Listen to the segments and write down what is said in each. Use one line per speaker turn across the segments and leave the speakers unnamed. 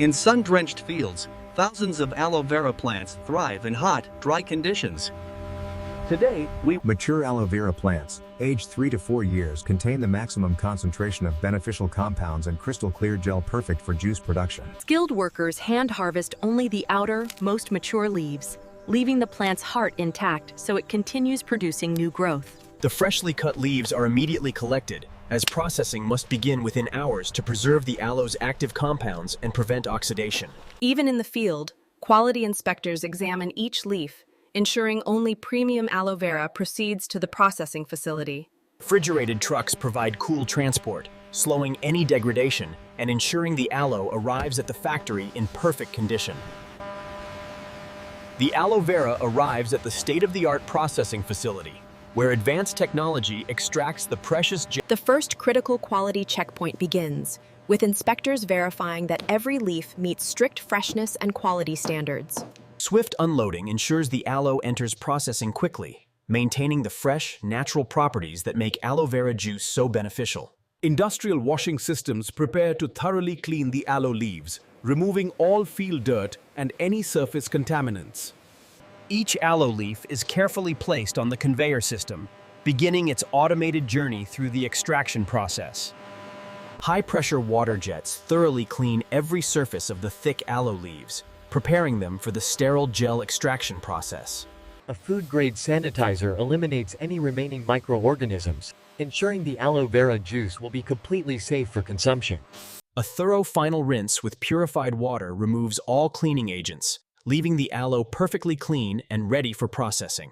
In sun-drenched fields, thousands of aloe vera plants thrive in hot, dry conditions. Today,
Mature aloe vera plants, aged 3 to 4 years, contain the maximum concentration of beneficial compounds and crystal clear gel perfect for juice production.
Skilled workers hand harvest only the outer, most mature leaves, leaving the plant's heart intact so it continues producing new growth.
The freshly cut leaves are immediately collected, as processing must begin within hours to preserve the aloe's active compounds and prevent oxidation.
Even in the field, quality inspectors examine each leaf, ensuring only premium aloe vera proceeds to the processing facility.
Refrigerated trucks provide cool transport, slowing any degradation and ensuring the aloe arrives at the factory in perfect condition. The aloe vera arrives at the state-of-the-art processing facility, where advanced technology extracts the precious gel.
The first critical quality checkpoint begins, with inspectors verifying that every leaf meets strict freshness and quality standards.
Swift unloading ensures the aloe enters processing quickly, maintaining the fresh, natural properties that make aloe vera juice so beneficial.
Industrial washing systems prepare to thoroughly clean the aloe leaves, removing all field dirt and any surface contaminants.
Each aloe leaf is carefully placed on the conveyor system, beginning its automated journey through the extraction process. High-pressure water jets thoroughly clean every surface of the thick aloe leaves, preparing them for the sterile gel extraction process.
A food-grade sanitizer eliminates any remaining microorganisms, ensuring the aloe vera juice will be completely safe for consumption.
A thorough final rinse with purified water removes all cleaning agents, leaving the aloe perfectly clean and ready for processing.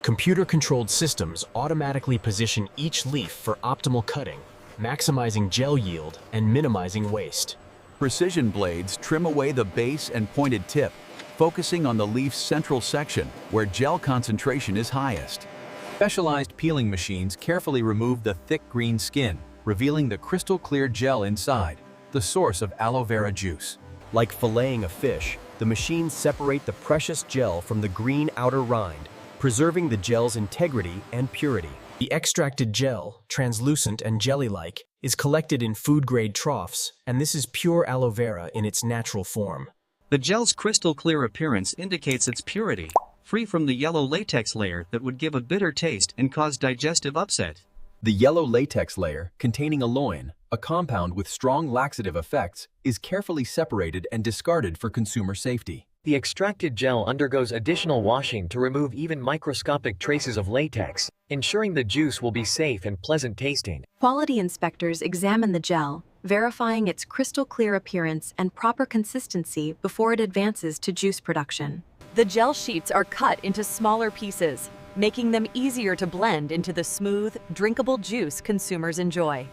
Computer-controlled systems automatically position each leaf for optimal cutting, maximizing gel yield and minimizing waste.
Precision blades trim away the base and pointed tip, focusing on the leaf's central section, where gel concentration is highest. Specialized peeling machines carefully remove the thick green skin, revealing the crystal clear gel inside, the source of aloe vera juice.
Like filleting a fish, the machines separate the precious gel from the green outer rind, preserving the gel's integrity and purity. The extracted gel, translucent and jelly-like, is collected in food-grade troughs, and this is pure aloe vera in its natural form.
the gel's crystal clear appearance indicates its purity, free from the yellow latex layer that would give a bitter taste and cause digestive upset.
The yellow latex layer, containing aloin, a compound with strong laxative effects, is carefully separated and discarded for consumer safety.
The extracted gel undergoes additional washing to remove even microscopic traces of latex, ensuring the juice will be safe and pleasant tasting.
Quality inspectors examine the gel, verifying its crystal clear appearance and proper consistency before it advances to juice production. The gel sheets are cut into smaller pieces, making them easier to blend into the smooth, drinkable juice consumers enjoy.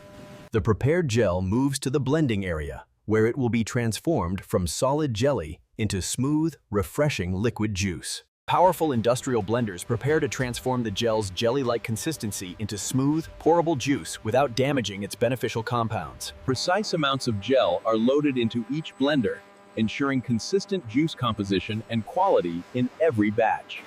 The prepared gel moves to the blending area, where it will be transformed from solid jelly into smooth, refreshing liquid juice. Powerful industrial blenders prepare to transform the gel's jelly-like consistency into smooth, pourable juice without damaging its beneficial compounds.
Precise amounts of gel are loaded into each blender, ensuring consistent juice composition and quality in every batch.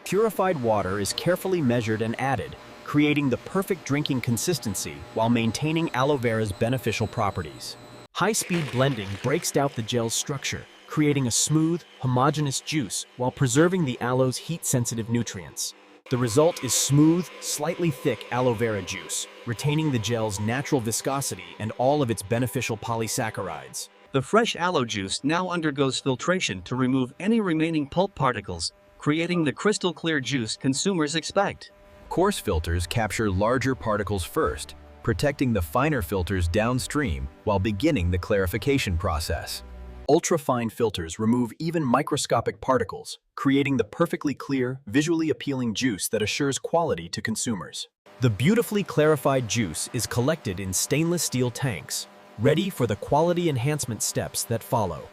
Purified water is carefully measured and added, creating the perfect drinking consistency while maintaining aloe vera's beneficial properties. High-speed blending breaks down the gel's structure, creating a smooth, homogeneous juice while preserving the aloe's heat-sensitive nutrients. The result is smooth, slightly thick aloe vera juice, retaining the gel's natural viscosity and all of its beneficial polysaccharides.
The fresh aloe juice now undergoes filtration to remove any remaining pulp particles, creating the crystal clear juice consumers expect.
Coarse filters capture larger particles first, protecting the finer filters downstream while beginning the clarification process. Ultra-fine filters remove even microscopic particles, creating the perfectly clear, visually appealing juice that assures quality to consumers. The beautifully clarified juice is collected in stainless steel tanks, ready for the quality enhancement steps that follow.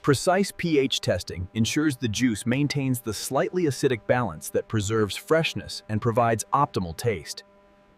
Precise pH testing ensures the juice maintains the slightly acidic balance that preserves freshness and provides optimal taste.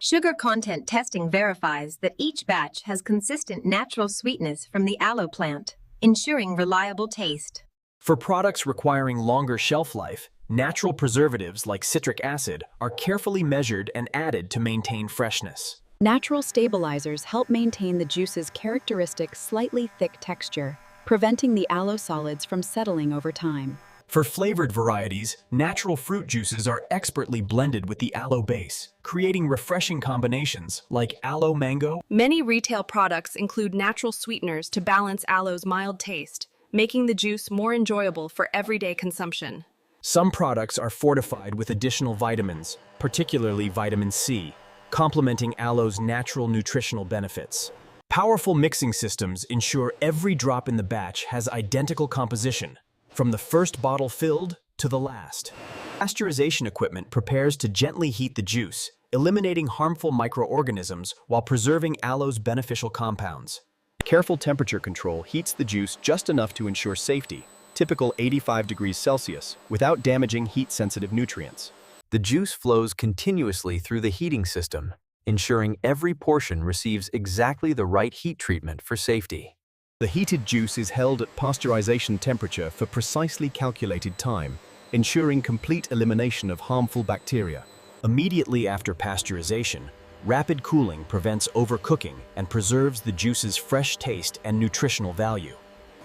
Sugar content testing verifies that each batch has consistent natural sweetness from the aloe plant, ensuring reliable taste.
For products requiring longer shelf life, natural preservatives like citric acid are carefully measured and added to maintain freshness.
Natural stabilizers help maintain the juice's characteristic slightly thick texture,
preventing the aloe solids from settling over time.
For flavored varieties, natural fruit juices are expertly blended with the aloe base, creating refreshing combinations like aloe mango.
Many retail products include natural sweeteners to balance aloe's mild taste, making the juice more enjoyable for everyday consumption.
Some products are fortified with additional vitamins, particularly vitamin C, complementing aloe's natural nutritional benefits. Powerful mixing systems ensure every drop in the batch has identical composition, from the first bottle filled to the last. Pasteurization equipment prepares to gently heat the juice, eliminating harmful microorganisms while preserving aloe's beneficial compounds. Careful temperature control heats the juice just enough to ensure safety, typical 85 degrees Celsius, without damaging heat-sensitive nutrients.
The juice flows continuously through the heating system, ensuring every portion receives exactly the right heat treatment for safety.
The heated juice is held at pasteurization temperature for precisely calculated time, ensuring complete elimination of harmful bacteria. Immediately after pasteurization, rapid cooling prevents overcooking and preserves the juice's fresh taste and nutritional value.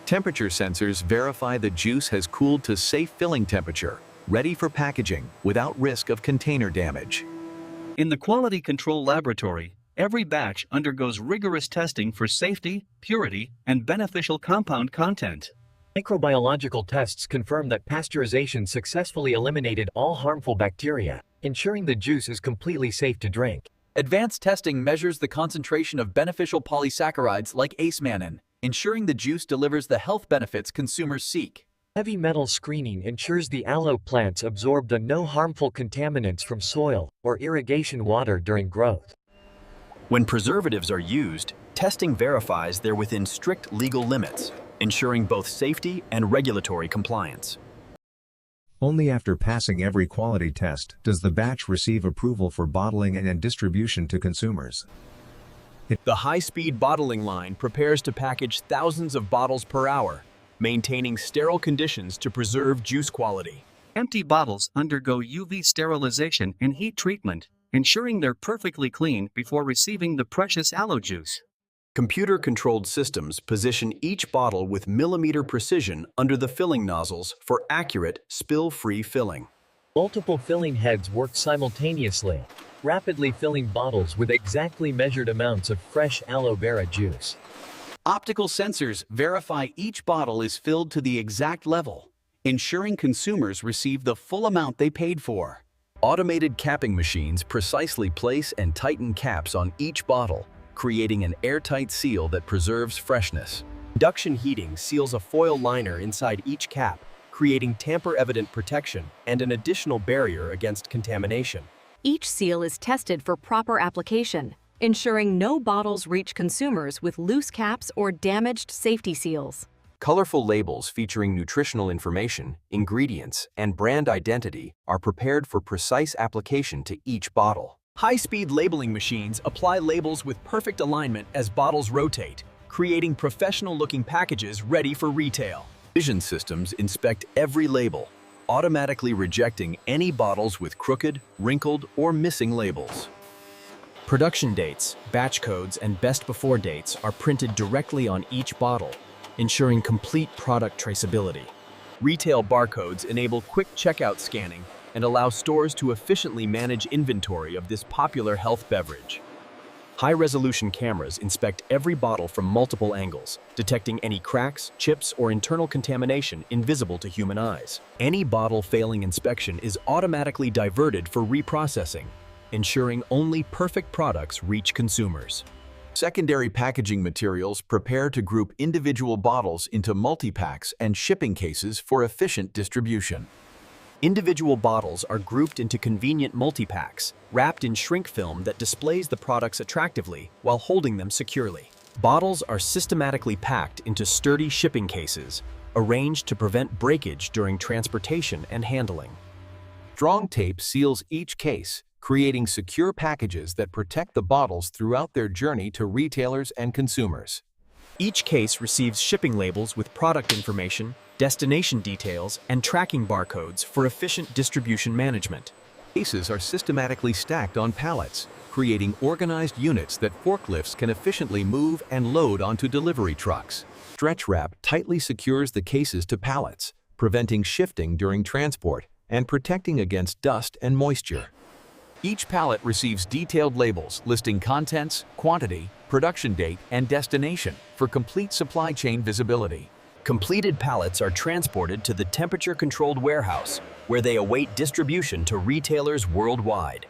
Temperature sensors verify the juice has cooled to safe filling temperature, ready for packaging without risk of container damage.
In the quality control laboratory, every batch undergoes rigorous testing for safety, purity, and beneficial compound content.
Microbiological tests confirm that pasteurization successfully eliminated all harmful bacteria, ensuring the juice is completely safe to drink.
Advanced testing measures the concentration of beneficial polysaccharides like ace-mannan, ensuring the juice delivers the health benefits consumers seek.
Heavy metal screening ensures the aloe plants absorb the no harmful contaminants from soil or irrigation water during growth.
When preservatives are used, testing verifies they're within strict legal limits, ensuring both safety and regulatory compliance.
Only after passing every quality test does the batch receive approval for bottling and distribution to consumers.
The high-speed bottling line prepares to package thousands of bottles per hour, maintaining sterile conditions to preserve juice quality.
Empty bottles undergo UV sterilization and heat treatment, ensuring they're perfectly clean before receiving the precious aloe juice.
Computer-controlled systems position each bottle with millimeter precision under the filling nozzles for accurate, spill-free filling.
Multiple filling heads work simultaneously, rapidly filling bottles with exactly measured amounts of fresh aloe vera juice.
Optical sensors verify each bottle is filled to the exact level, ensuring consumers receive the full amount they paid for.
Automated capping machines precisely place and tighten caps on each bottle, creating an airtight seal that preserves freshness.
Induction heating seals a foil liner inside each cap, creating tamper-evident protection and an additional barrier against contamination.
Each seal is tested for proper application, ensuring no bottles reach consumers with loose caps or damaged safety seals.
Colorful labels featuring nutritional information, ingredients, and brand identity are prepared for precise application to each bottle.
High-speed labeling machines apply labels with perfect alignment as bottles rotate, creating professional-looking packages ready for retail.
Vision systems inspect every label, automatically rejecting any bottles with crooked, wrinkled, or missing labels.
Production dates, batch codes, and best before dates are printed directly on each bottle, ensuring complete product traceability. Retail barcodes enable quick checkout scanning and allow stores to efficiently manage inventory of this popular health beverage. High-resolution cameras inspect every bottle from multiple angles, detecting any cracks, chips, or internal contamination invisible to human eyes. Any bottle failing inspection is automatically diverted for reprocessing, ensuring only perfect products reach consumers.
Secondary packaging materials prepare to group individual bottles into multi-packs and shipping cases for efficient distribution.
Individual bottles are grouped into convenient multi-packs, wrapped in shrink film that displays the products attractively while holding them securely. Bottles are systematically packed into sturdy shipping cases, arranged to prevent breakage during transportation and handling.
Strong tape seals each case, creating secure packages that protect the bottles throughout their journey to retailers and consumers.
Each case receives shipping labels with product information, destination details, and tracking barcodes for efficient distribution management.
Cases are systematically stacked on pallets,
creating organized units that forklifts can efficiently move and load onto delivery trucks. Stretch wrap tightly secures the cases to pallets, preventing shifting during transport and protecting against dust and moisture. Each pallet receives detailed labels listing contents, quantity, production date, and destination for complete supply chain visibility.
Completed pallets are transported to the temperature-controlled warehouse, where they await distribution to retailers worldwide.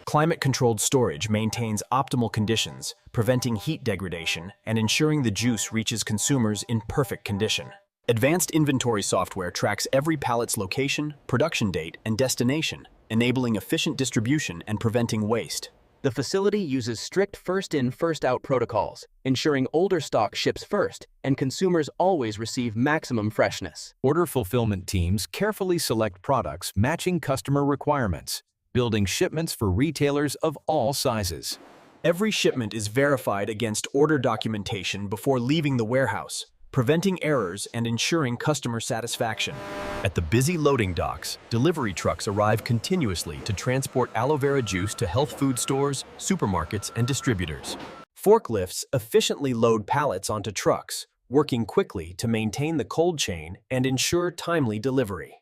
Climate-controlled storage maintains optimal conditions, preventing heat degradation and ensuring the juice reaches consumers in perfect condition. Advanced inventory software tracks every pallet's location, production date, and destination, enabling efficient distribution and preventing waste.
The facility uses strict first-in, first-out protocols, ensuring older stock ships first and consumers always receive maximum freshness.
Order fulfillment teams carefully select products matching customer requirements, building shipments for retailers of all sizes.
Every shipment is verified against order documentation before leaving the warehouse, preventing errors and ensuring customer satisfaction. At the busy loading docks, delivery trucks arrive continuously to transport aloe vera juice to health food stores, supermarkets, and distributors. Forklifts efficiently load pallets onto trucks, working quickly to maintain the cold chain and ensure timely delivery.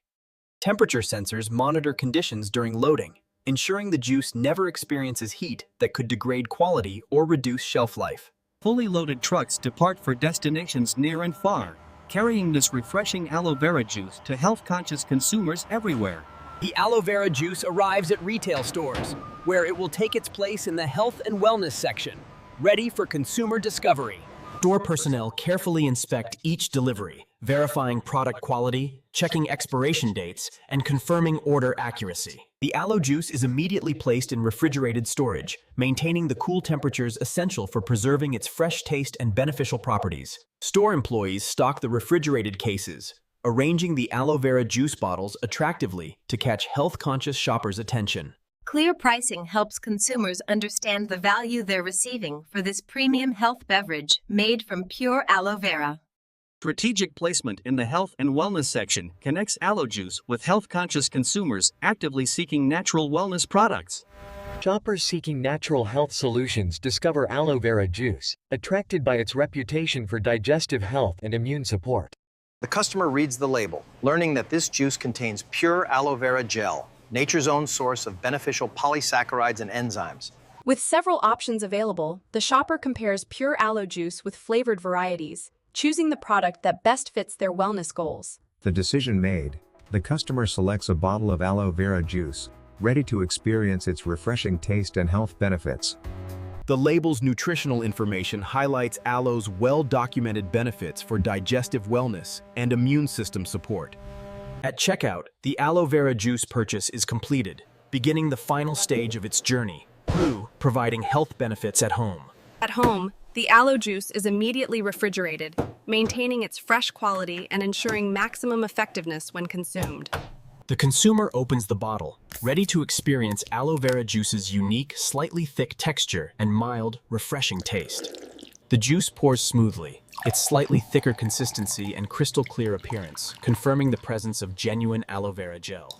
Temperature sensors monitor conditions during loading, ensuring the juice never experiences heat that could degrade quality or reduce shelf life.
Fully loaded trucks depart for destinations near and far, carrying this refreshing aloe vera juice to health-conscious consumers everywhere.
The aloe vera juice arrives at retail stores, where it will take its place in the health and wellness section, ready for consumer discovery. Store personnel carefully inspect each delivery, verifying product quality, checking expiration dates, and confirming order accuracy. The aloe juice is immediately placed in refrigerated storage, maintaining the cool temperatures essential for preserving its fresh taste and beneficial properties. Store employees stock the refrigerated cases, arranging the aloe vera juice bottles attractively to catch health-conscious shoppers' attention.
Clear pricing helps consumers understand the value they're receiving for this premium health beverage made from pure aloe vera.
Strategic placement in the health and wellness section connects aloe juice with health-conscious consumers actively seeking natural wellness products.
Shoppers seeking natural health solutions discover aloe vera juice, attracted by its reputation for digestive health and immune support.
The customer reads the label, learning that this juice contains pure aloe vera gel, nature's own source of beneficial polysaccharides and enzymes.
With several options available, the shopper compares pure aloe juice with flavored varieties, choosing the product that best fits their wellness goals.
The decision made, the customer selects a bottle of aloe vera juice, ready to experience its refreshing taste and health benefits.
The label's nutritional information highlights aloe's well-documented benefits for digestive wellness and immune system support.
At checkout, the aloe vera juice purchase is completed, beginning the final stage of its journey, providing health benefits at home.
At home, the aloe juice is immediately refrigerated, maintaining its fresh quality and ensuring maximum effectiveness when consumed.
The consumer opens the bottle, ready to experience aloe vera juice's unique, slightly thick texture and mild, refreshing taste. The juice pours smoothly, its slightly thicker consistency and crystal clear appearance, confirming the presence of genuine aloe vera gel.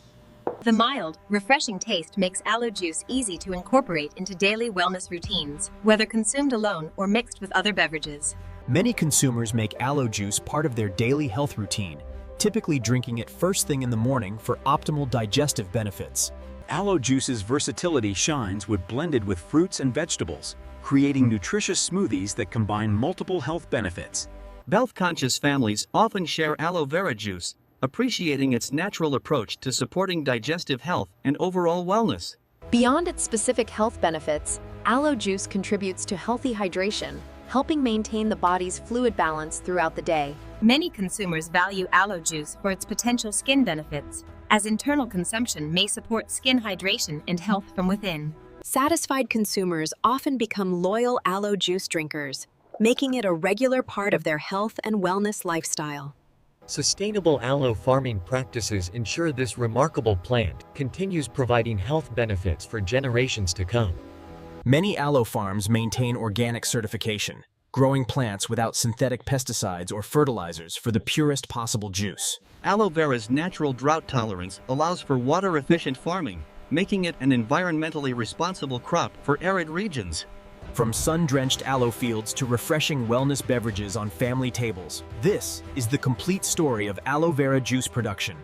The mild, refreshing taste makes aloe juice easy to incorporate into daily wellness routines, whether consumed alone or mixed with other beverages.
Many consumers make aloe juice part of their daily health routine, typically drinking it first thing in the morning for optimal digestive benefits.
Aloe juice's versatility shines when blended with fruits and vegetables, creating nutritious smoothies that combine multiple health benefits.
Health-conscious families often share aloe vera juice, appreciating its natural approach to supporting digestive health and overall wellness.
Beyond its specific health benefits, aloe juice contributes to healthy hydration, helping maintain the body's fluid balance throughout the day.
Many consumers value aloe juice for its potential skin benefits, as internal consumption may support skin hydration and health from within.
Satisfied consumers often become loyal aloe juice drinkers, making it a regular part of their health and wellness lifestyle.
Sustainable aloe farming practices ensure this remarkable plant continues providing health benefits for generations to come.
Many aloe farms maintain organic certification, growing plants without synthetic pesticides or fertilizers for the purest possible juice.
Aloe vera's natural drought tolerance allows for water-efficient farming, making it an environmentally responsible crop for arid regions.
From sun-drenched aloe fields to refreshing wellness beverages on family tables, this is the complete story of aloe vera juice production.